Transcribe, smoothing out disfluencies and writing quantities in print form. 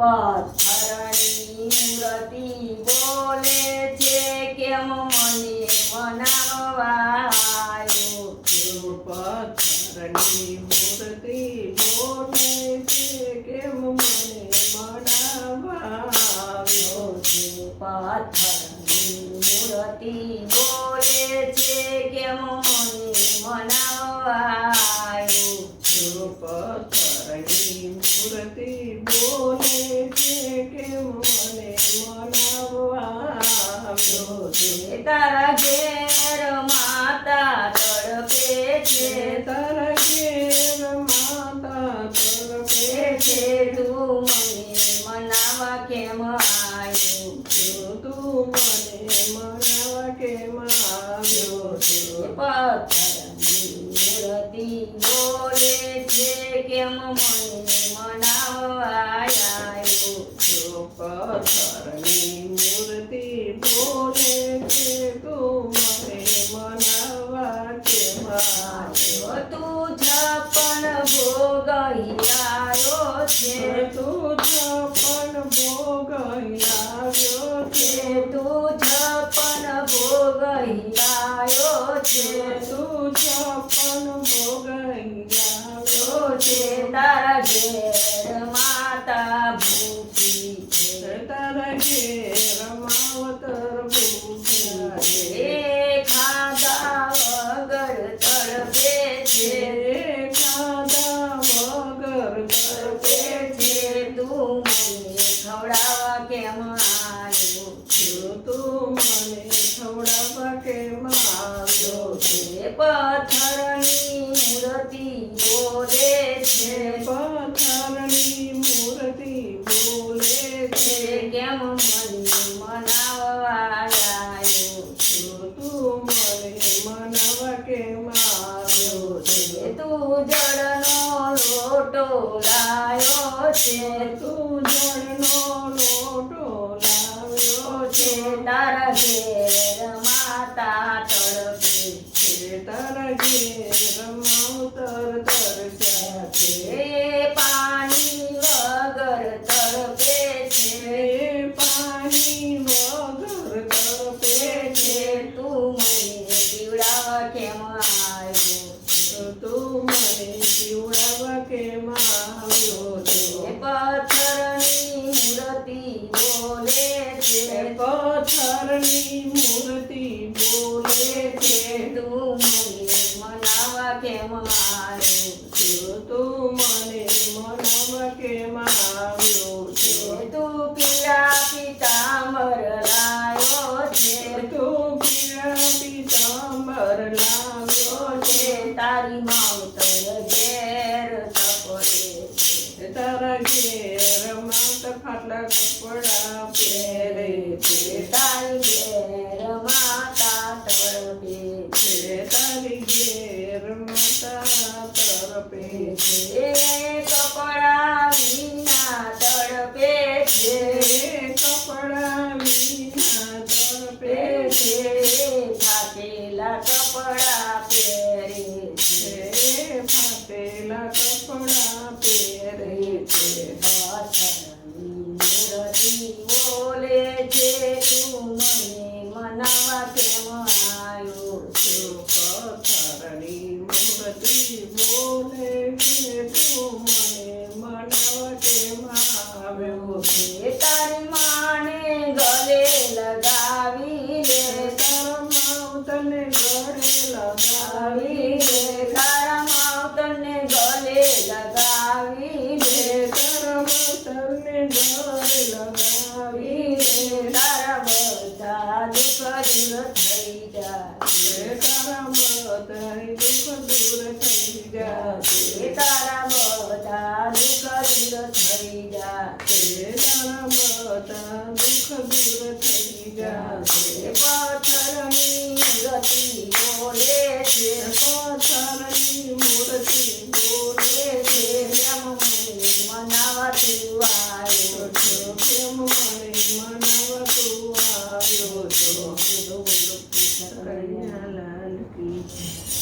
પથ્થરની મૂર્તિ બોલે છે કેમ મને મનાવવા આવ્યો પથ્થરની મૂર્તિ બોલે છે કેમ મને મનાવવા આવ્યો પથ્થરની મૂર્તિ બોલે છે કેમ મને મનાવવા આવ્યો પથ્થરની મૂર્તિ બોલે છે કેમ મને મનાવવા આવ્યો તારા ઘેર માતા તડપે છે તારા ઘેર માતા તડપે છે તું મને મનાવા કેમ આવ્યો તું મને મનાવવા કેમ આવ્યો પથ્થરની મૂર્તિ બોલે છે કેમ મને મનાવવા આવ્યો પથ્થરની મૂર્તિ બોલે છે તું મને મનાવવા કેમ આવ્યો તું છપ્પન ભોગ હિલાયો છે તું છપ્પન ભોગ હિલાવ્યો છે તું છપ્પન ભોગ હિલાયો છે તું છપ્પન ભોગ હિલાવ્યો છે તારા ઘેર માતા ભૂખી છે તારા ઘેર માવતર ભૂખ્યા છે ખાધા વગર તડપે છે ખાધા વગર તડપે છે તું મને ખવડાવવા કેમ આવ્યો તું મને ખવડાવવા કેમ આવ્યો પથ્થરની મૂર્તિ બોલે છે પથ્થરની મૂર્તિ બોલે છે કેમ મને મનાવવા આવ્યો તું મને મનાવવા કેમ આવ્યો તું જળનો લોટો લાયો છે તું જળનો લોટો લાવ્યો છે તારા ઘેર માતા તડપે તારા ઘેર માવતર તરસ્યા છે પાણી વગર તડપે છે પાણી વગર તરપે છે તું મને પીવડાવવા કેમ આવ્યો તું મને પીવડાવવા કેમ આવ્યો પથ્થરની મૂર્તિ બોલે છે પથ્થરની મૂર્તિ બોલે છે તું મને મનાવવા કેમ આવ્યો તું મને મનાવવા કેમ આવ્યો તું પીળા પિતાંબર લાયો છે તું પીળા પિતાંબર લાવ્યો છે તારી માવતર ઘેર તપડે તારા ઘેર માત ખાટલા કપડા પહેરે છે તારી ઘેર માતા તડપે તારી ઘેર માતા તરપે એ કપડા વિના તડપે છે કપડા વિના તરપે ફાટેલા કપડા પહેરે છે ફાટેલા કપડા પહેરે છે પથ્થરની મૂર્તિ બોલે છે તું મને મનાવવા કેમ આવ્યો પથ્થરની મૂર્તિ બોલે છે તું મને મનાવવા કેમ આવ્યો તારી માને ગલે લગાવી લે તારા માવતરને ગળે લગાવી તારા માવતરને ગલે લગાવી લે તારા માવતરને ગળે લગાવી તારા બધા દુઃખ દૂર થઈ જાય તારા બધા દુઃખ દૂર થઈ જાય તારા બધા દુઃખ